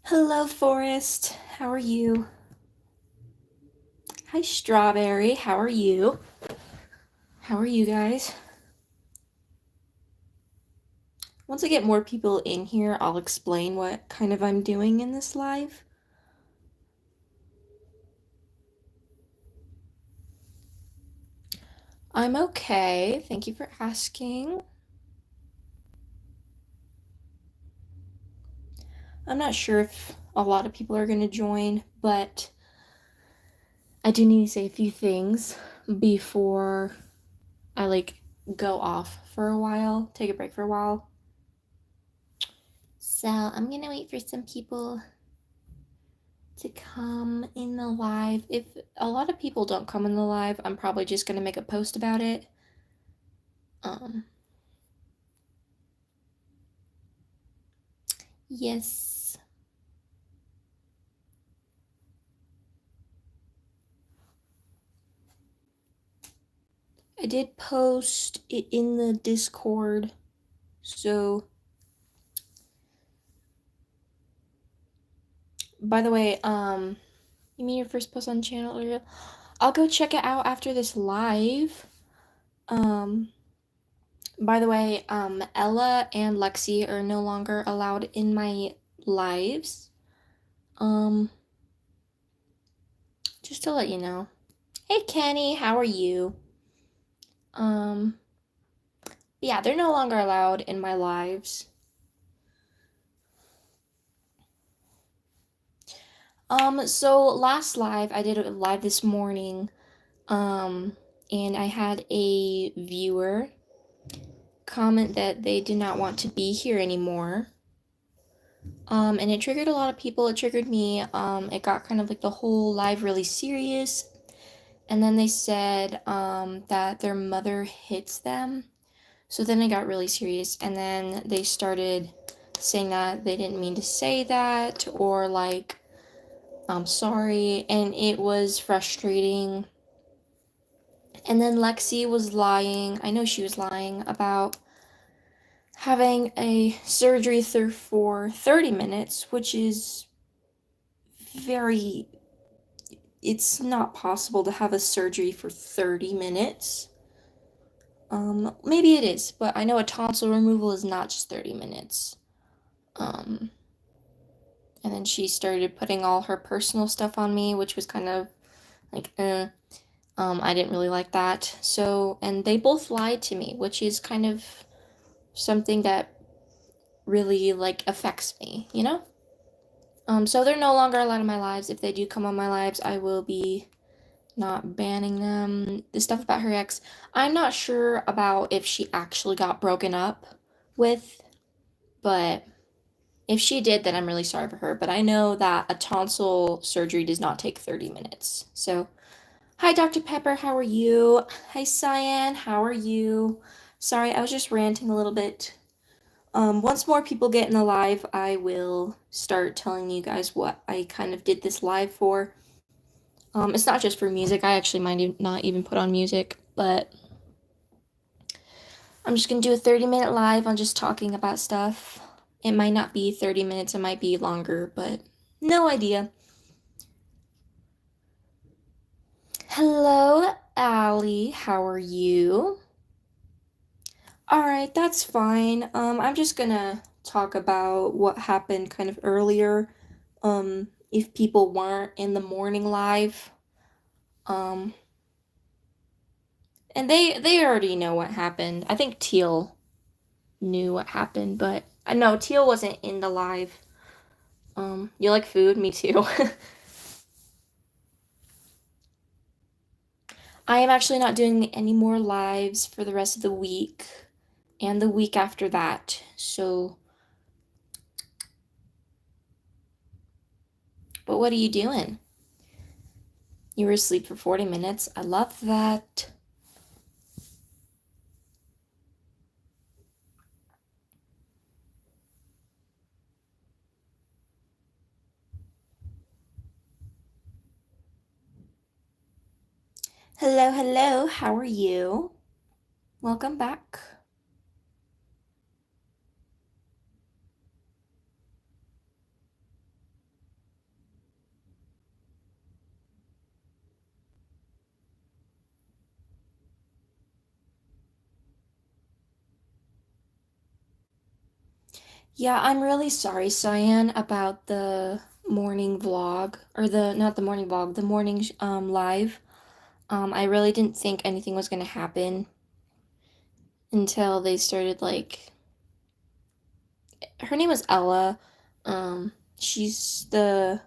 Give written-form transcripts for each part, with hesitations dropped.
Hello, Forest. How are you? Hi, Strawberry. How are you? How are you guys? Once I get more people in here, I'll explain what kind of I'm doing in this live. I'm okay. Thank you for asking. I'm not sure if a lot of people are going to join, but I do need to say a few things before I go off for a while, take a break for a while. So I'm going to wait for some people to come in the live. If a lot of people don't come in the live, I'm probably just gonna make a post about it. Um, yes. I did post it in the Discord, so by the way, you mean your first post on channel earlier? I'll go check it out after this live. Um, by the way, Ella and Lexi are no longer allowed in my lives. Um, just to let you know. Hey Kenny, how are you? Um, yeah, they're no longer allowed in my lives. So last live, I did a live this morning, um, and I had a viewer comment that they did not want to be here anymore. And it triggered a lot of people. It triggered me. It got kind of like the whole live really serious. And then they said, that their mother hits them. So then it got really serious. And then they started saying that they didn't mean to say that, or like, I'm sorry. And it was frustrating. And then Lexi was lying. I know she was lying about having a surgery for 30 minutes, which is very. It's not possible to have a surgery for 30 minutes. Maybe it is, but I know a tonsil removal is not just 30 minutes. Um, and then she started putting all her personal stuff on me, which was kind of like, I didn't really like that. So, and they both lied to me, which is kind of something that really like affects me, you know? So they're no longer allowed in my lives. If they do come on my lives, I will be not banning them. The stuff about her ex, I'm not sure about if she actually got broken up with, but if she did, then I'm really sorry for her. But I know that a tonsil surgery does not take 30 minutes. So, hi, Dr. Pepper, how are you? Hi, Cyan, how are you? Sorry, I was just ranting a little bit. Once more people get in the live, I will start telling you guys what I kind of did this live for. It's not just for music. I actually might not even put on music, but I'm just gonna do a 30-minute live on just talking about stuff. It might not be 30 minutes, it might be longer, but no idea. Hello, Allie. How are you? Alright, that's fine. I'm just gonna talk about what happened kind of earlier. If people weren't in the morning live. Um, and they already know what happened. I think Teal knew what happened, but no, Teal wasn't in the live. You like food? Me too. I am actually not doing any more lives for the rest of the week and the week after that. So, but what are you doing? You were asleep for 40 minutes. I love that. Hello, hello. How are you? Welcome back. Yeah, I'm really sorry, Cyan, about the morning vlog, or the not the morning vlog, the morning live. I really didn't think anything was gonna happen until they started like her name was Ella. She's the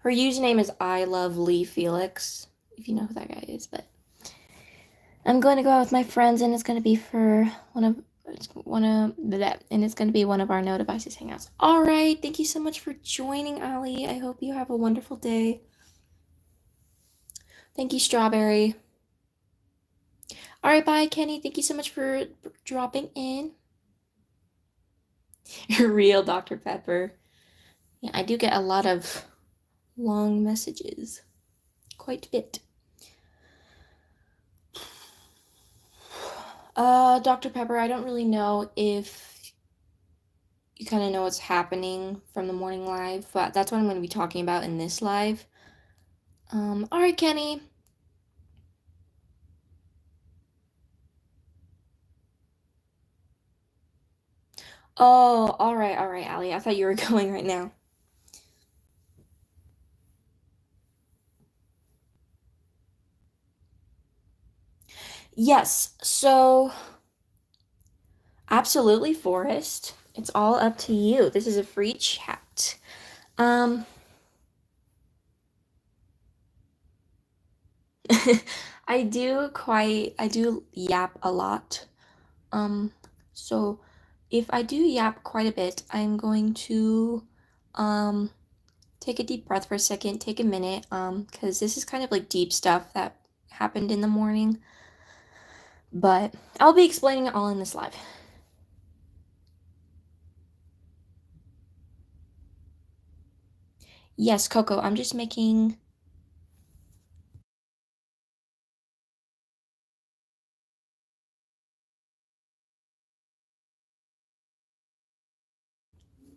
her username is I love Lee Felix, if you know who that guy is, but I'm going to go out with my friends and it's going to be for it's going to be one of our no devices hangouts. All right, thank you so much for joining, Ali. I hope you have a wonderful day. Thank you, Strawberry. All right, bye, Kenny. Thank you so much for dropping in. You're real, Dr. Pepper. Yeah, I do get a lot of long messages. Quite a bit. Dr. Pepper, I don't really know if you kind of know what's happening from the morning live, but that's what I'm going to be talking about in this live. All right, Kenny. Oh, all right, Ali. I thought you were going right now. Yes, so absolutely, Forrest. It's all up to you. This is a free chat. Um, I do yap a lot. Um, so if I do yap quite a bit, I'm going to, um, take a deep breath for a second, take a minute, because this is kind of like deep stuff that happened in the morning, but I'll be explaining it all in this live. Yes, Coco, I'm just making.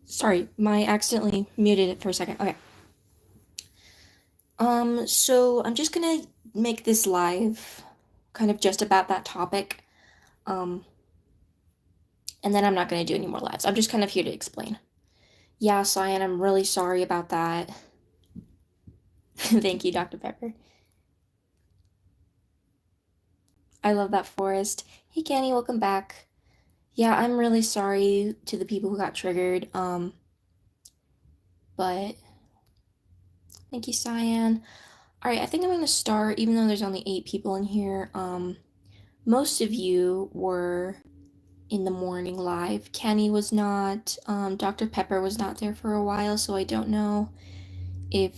Sorry, my accidentally muted it for a second. Okay. So I'm just gonna make this live kind of just about that topic. Um, and then I'm not gonna do any more lives. I'm just kind of here to explain. Yeah, Cyan, I'm really sorry about that. Thank you, Dr. Pepper. I love that, Forest. Hey, Kenny, welcome back. Yeah, I'm really sorry to the people who got triggered. But thank you, Cyan. All right, I think I'm gonna start, even though there's only 8 people in here. Most of you were in the morning live. Kenny was not. Dr. Pepper was not there for a while, so I don't know if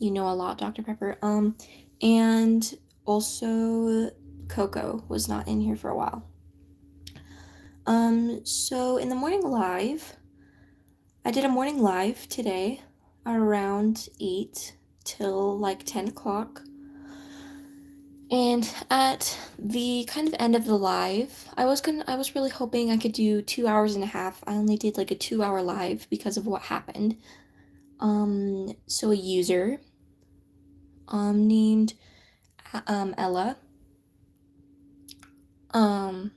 you know a lot, Dr. Pepper. And also Coco was not in here for a while. So in the morning live, I did a morning live today around 8 till like 10 o'clock. And at the kind of end of the live, I was really hoping I could do 2 hours and a half. I only did like a 2 hour live because of what happened. So a user, named, Ella, um,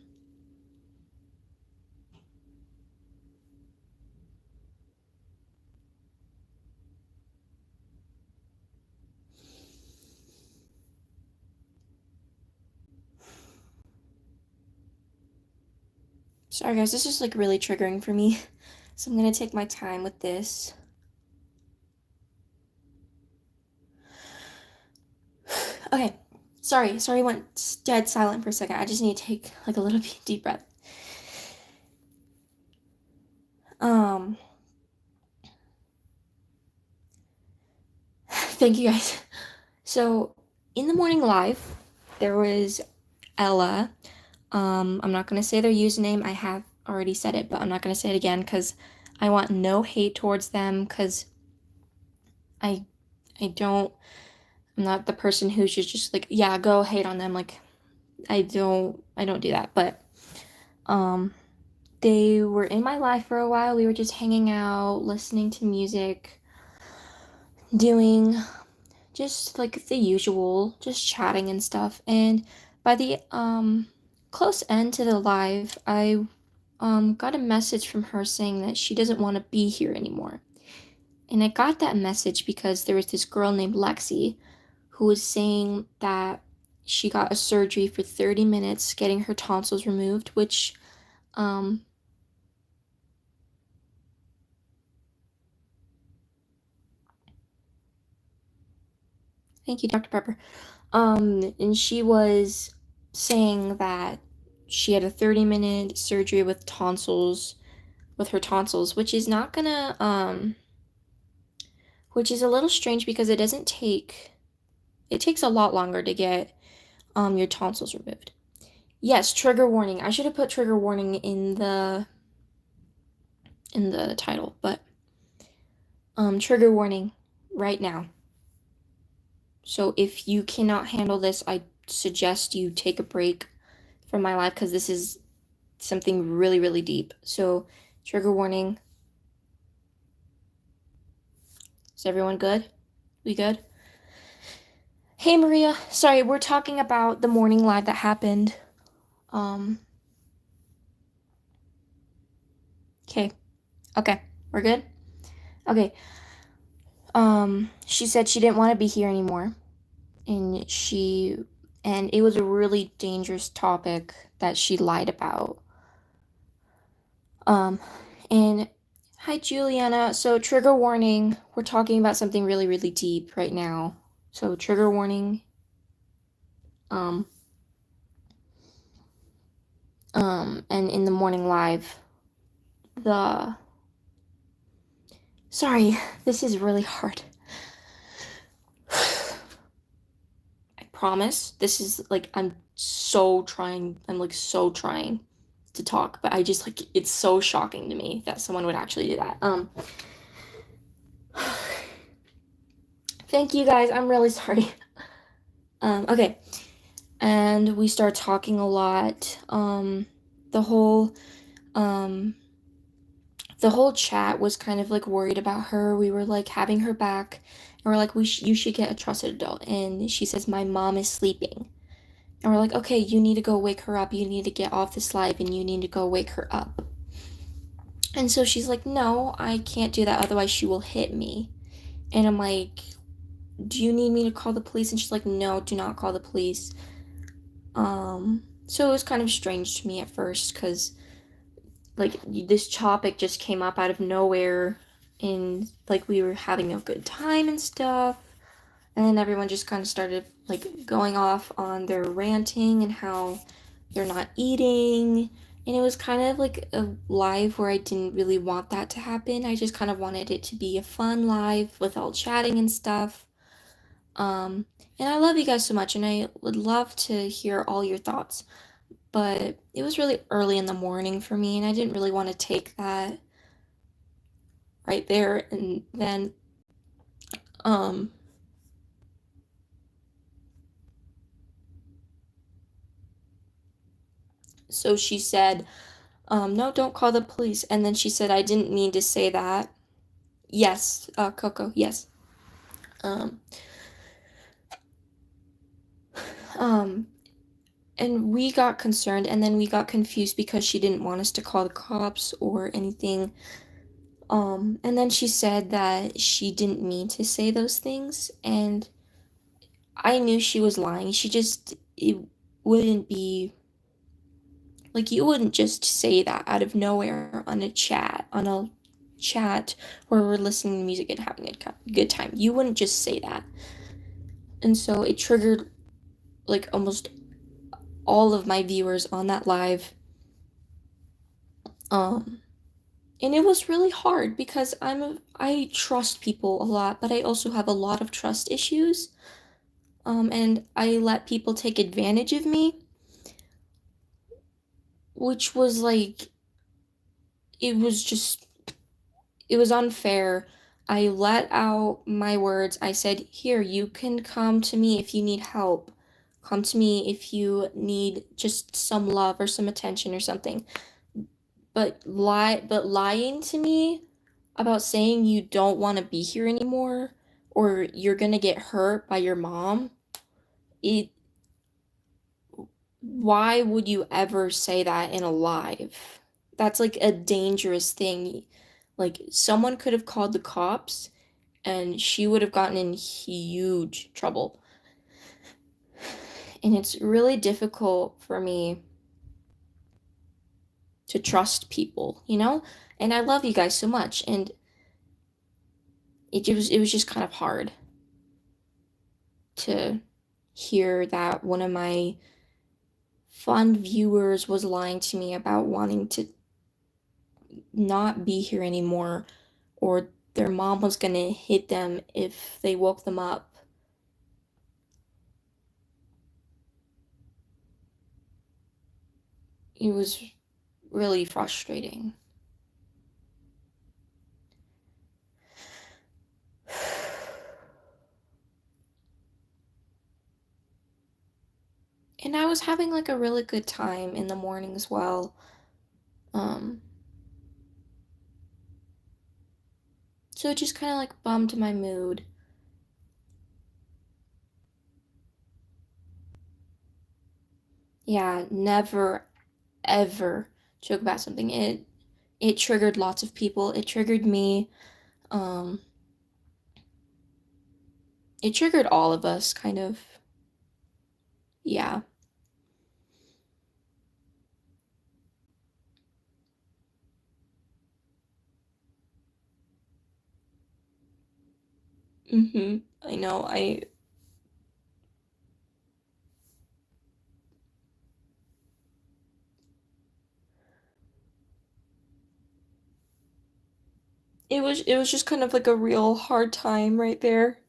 sorry guys, this is like really triggering for me. So I'm gonna take my time with this. Okay, sorry, went dead silent for a second. I just need to take like a little deep breath. Um, thank you guys. So in the morning live, there was Ella. I'm not gonna say their username. I have already said it, but I'm not gonna say it again because I want no hate towards them because I I don't I'm not the person who's just like, yeah, go hate on them. Like I don't do that. But um they were in my life for a while. We were just hanging out, listening to music, doing just like the usual, just chatting and stuff. And by the close end to the live, I got a message from her saying that she doesn't want to be here anymore. And I got that message because there was this girl named Lexi who was saying that she got a surgery for 30 minutes getting her tonsils removed, which, thank you, Dr. Pepper. And she was saying that she had a 30-minute surgery with her tonsils, which is not gonna, which is a little strange because it takes a lot longer to get, your tonsils removed. Yes, trigger warning. I should have put trigger warning in the title, but, trigger warning right now. So if you cannot handle this, I suggest you take a break from my life because this is something really, really deep. So, trigger warning. Is everyone good? We good? Hey, Maria. Sorry, we're talking about the morning live that happened. Okay. Okay. We're good? Okay. She said she didn't want to be here anymore. And it was a really dangerous topic that she lied about. And hi, Juliana. So, trigger warning. We're talking about something really, really deep right now. So, trigger warning. And in the morning live, sorry, this is really hard. I promise. This is like, I'm so trying to talk, but I just like, it's so shocking to me that someone would actually do that. Thank you guys. I'm really sorry. Okay. And we start talking a lot. The whole chat was kind of like worried about her. We were like having her back, and we're like, you should get a trusted adult. And she says, my mom is sleeping. And we're like, okay, you need to go wake her up. You need to get off this live and you need to go wake her up. And so she's like, no, I can't do that. Otherwise she will hit me. And I'm like, do you need me to call the police? And she's like, no, do not call the police. So it was kind of strange to me at first because like this topic just came up out of nowhere and like we were having a good time and stuff. And then everyone just kind of started like going off on their ranting and how they're not eating. And it was kind of like a live where I didn't really want that to happen. I just kind of wanted it to be a fun live with all chatting and stuff. And I love you guys so much and I would love to hear all your thoughts. But it was really early in the morning for me and I didn't really want to take that right there and then so she said, no, don't call the police. And then she said, I didn't mean to say that. Yes, Coco, yes. And we got concerned and then we got confused because she didn't want us to call the cops or anything. And then she said that she didn't mean to say those things and I knew she was lying. It wouldn't be like you wouldn't just say that out of nowhere on a chat where we're listening to music and having a good time. You wouldn't just say that. And so it triggered like almost all of my viewers on that live. And it was really hard because I trust people a lot, but I also have a lot of trust issues. And I let people take advantage of me, which was like, it was unfair. I let out my words. I said, here, you can come to me if you need help. Come to me if you need just some love or some attention or something. But lying to me about saying you don't want to be here anymore or you're gonna get hurt by your mom, why would you ever say that in a live? that's like a dangerous thing. Like someone could have called the cops and she would have gotten in huge trouble. And it's really difficult for me to trust people, you know? And I love you guys so much, and it was just kind of hard to hear that one of my fun viewers was lying to me about wanting to not be here anymore, or their mom was gonna hit them if they woke them up. It was really frustrating. And I was having like a really good time in the morning as well. Um, so it just kind of like bummed my mood. Yeah, never ever joke about something. It triggered lots of people. It triggered me. Um, it triggered all of us, kind of. Yeah. I know. It was just kind of like a real hard time right there.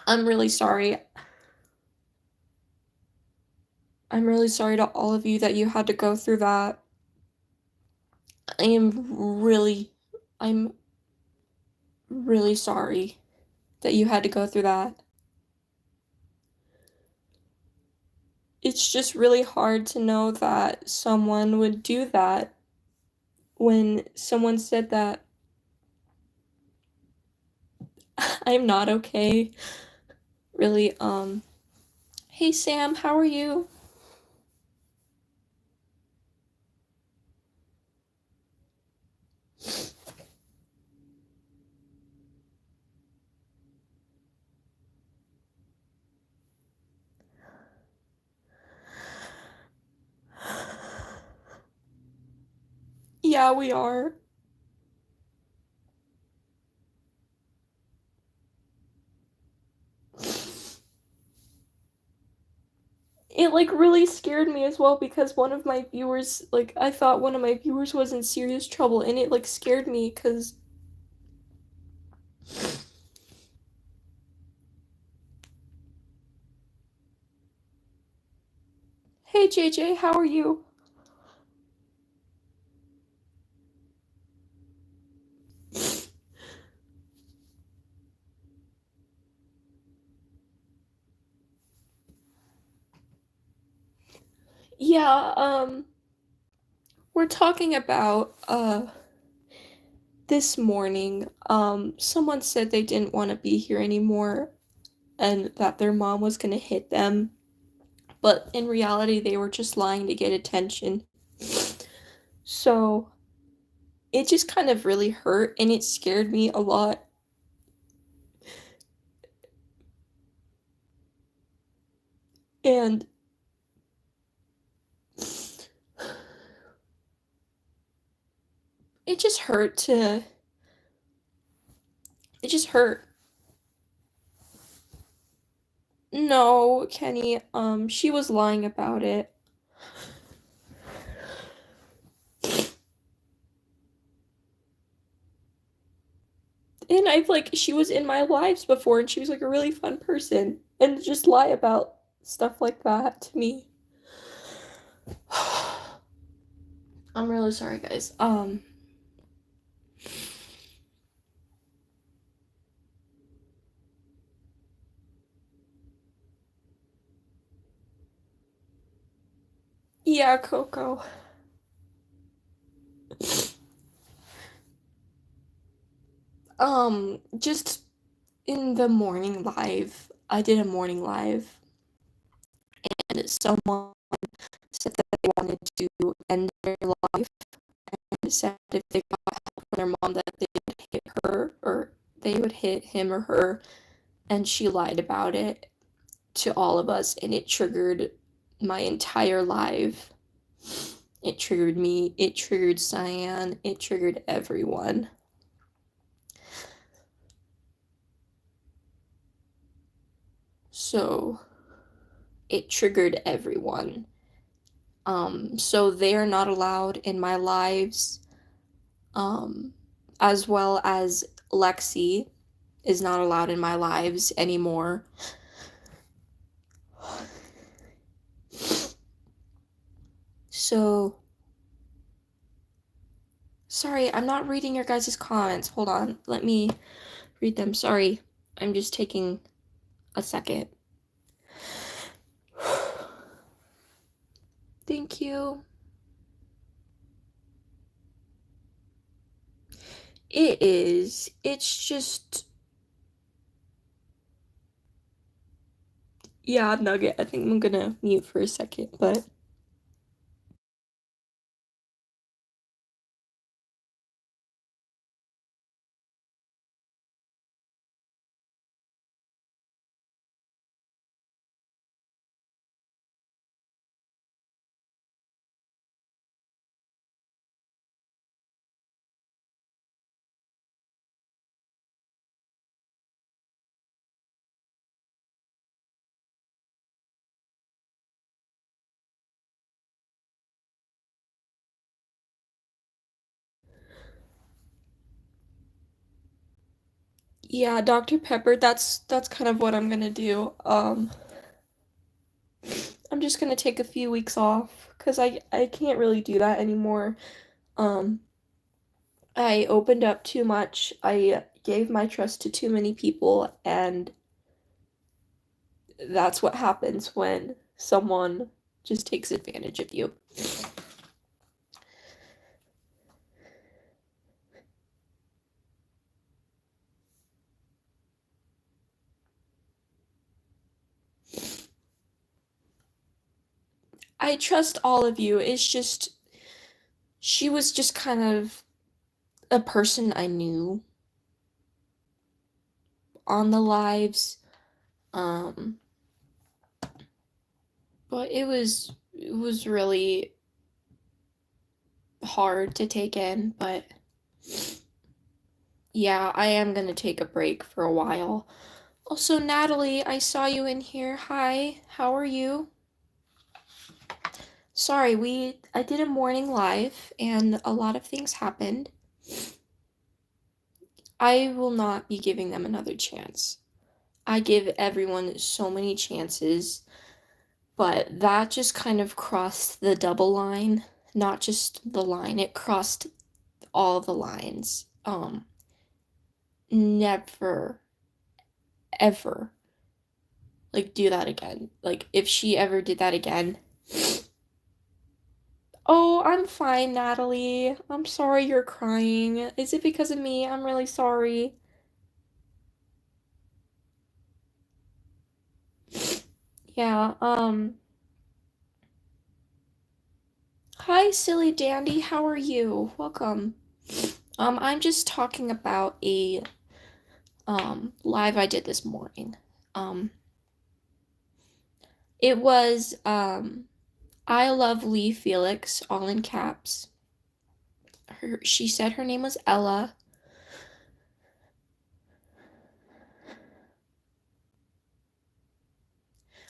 I'm really sorry. I'm really sorry to all of you that you had to go through that. I am really I'm really sorry that you had to go through that. It's just really hard to know that someone would do that when someone said that I'm not okay. Really, hey Sam, how are you? Yeah, we are. It like really scared me as well because one of my viewers, like I thought one of my viewers was in serious trouble, and it like scared me because hey JJ, how are you? Yeah, we're talking about this morning, someone said they didn't want to be here anymore and that their mom was gonna hit them, but in reality they were just lying to get attention. So it just kind of really hurt and it scared me a lot. And it just hurt to it just hurt. No, Kenny, she was lying about it. And I've like she was in my lives before and she was like a really fun person. And to just lie about stuff like that to me. I'm really sorry, guys. Yeah, Coco. Just in the morning live, I did a morning live someone said that they wanted to end their life and said if they got help from their mom that they would hit her or they would hit him or her, and she lied about it to all of us, and it triggered my entire life. It triggered me, it triggered Cyan, it triggered everyone. So it triggered everyone. So they are not allowed in my lives, as well as Lexi is not allowed in my lives anymore. So, sorry, I'm not reading your guys' comments. Hold on, let me read them. Sorry, I'm just taking a second. Thank you. It is. It's just. Yeah, Nugget, I think I'm gonna mute for a second, but. Yeah, Dr. Pepper, that's kind of what I'm gonna do. I'm just gonna take a few weeks off because I can't really do that anymore. Um, I opened up too much. I gave my trust to too many people, and that's what happens when someone just takes advantage of you. I trust all of you. It's just she was just kind of a person I knew on the lives. Um, but it was really hard to take in, but yeah, I am gonna take a break for a while. Also, Natalie, I saw you in here. Hi, how are you? Sorry, I did a morning live and a lot of things happened. I will not be giving them another chance. I give everyone so many chances, but that just kind of crossed the double line, not just the line, it crossed all the lines. Never ever like do that again. Like if she ever did that again. Oh, I'm fine, Natalie. I'm sorry you're crying. Is it because of me? I'm really sorry. Yeah, hi, silly dandy. How are you? Welcome. I'm just talking about a live I did this morning. Um, it was I love Lee Felix, all in caps. She said her name was Ella.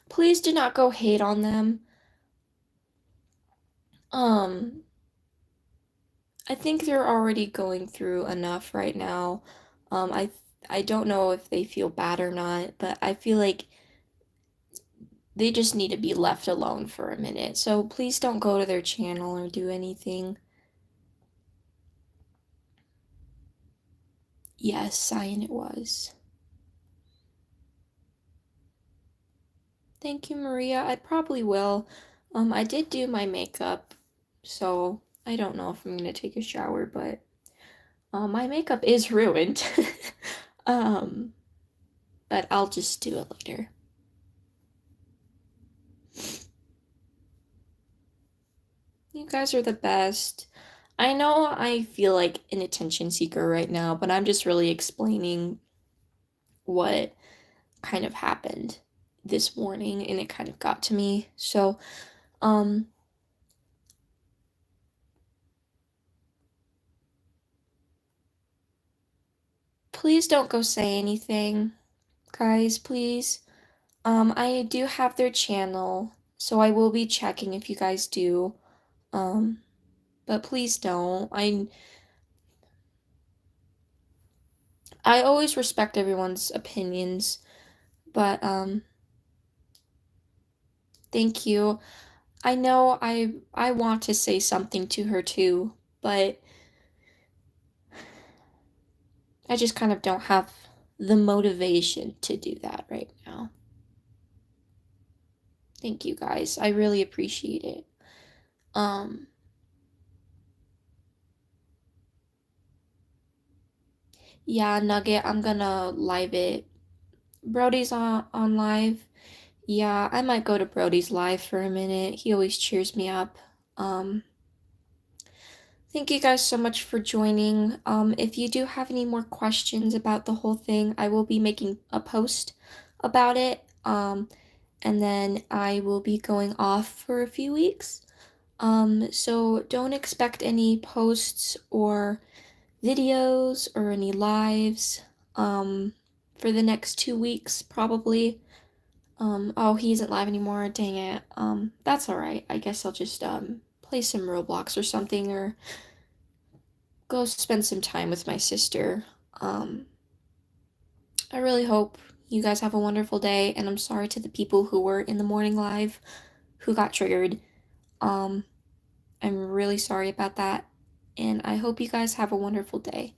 Please do not go hate on them. Um, I think they're already going through enough right now. I don't know if they feel bad or not, but I feel like they just need to be left alone for a minute. So please don't go to their channel or do anything. Yes, Cyan it was. Thank you, Maria. I probably will. I did do my makeup, so I don't know if I'm gonna take a shower, but my makeup is ruined. um, but I'll just do it later. You guys are the best. I know I feel like an attention seeker right now, but I'm just really explaining what kind of happened this morning and it kind of got to me. So, um, please don't go say anything, guys, please. I do have their channel, so I will be checking if you guys do. Um, but please don't. I always respect everyone's opinions, but thank you. I know I want to say something to her too, but I just kind of don't have the motivation to do that right now. Thank you guys. I really appreciate it. Um yeah, Nugget, I'm gonna live it. Brody's on live. Yeah, I might go to Brody's live for a minute. He always cheers me up. Um Thank you guys so much for joining. If you do have any more questions about the whole thing, I will be making a post about it. And then I will be going off for a few weeks. So don't expect any posts or videos or any lives, for the next 2 weeks, probably. Oh, he isn't live anymore. Dang it. That's alright. I guess I'll just, play some Roblox or something, or go spend some time with my sister. Um, I really hope you guys have a wonderful day, and I'm sorry to the people who were in the morning live who got triggered. Um, I'm really sorry about that, and I hope you guys have a wonderful day.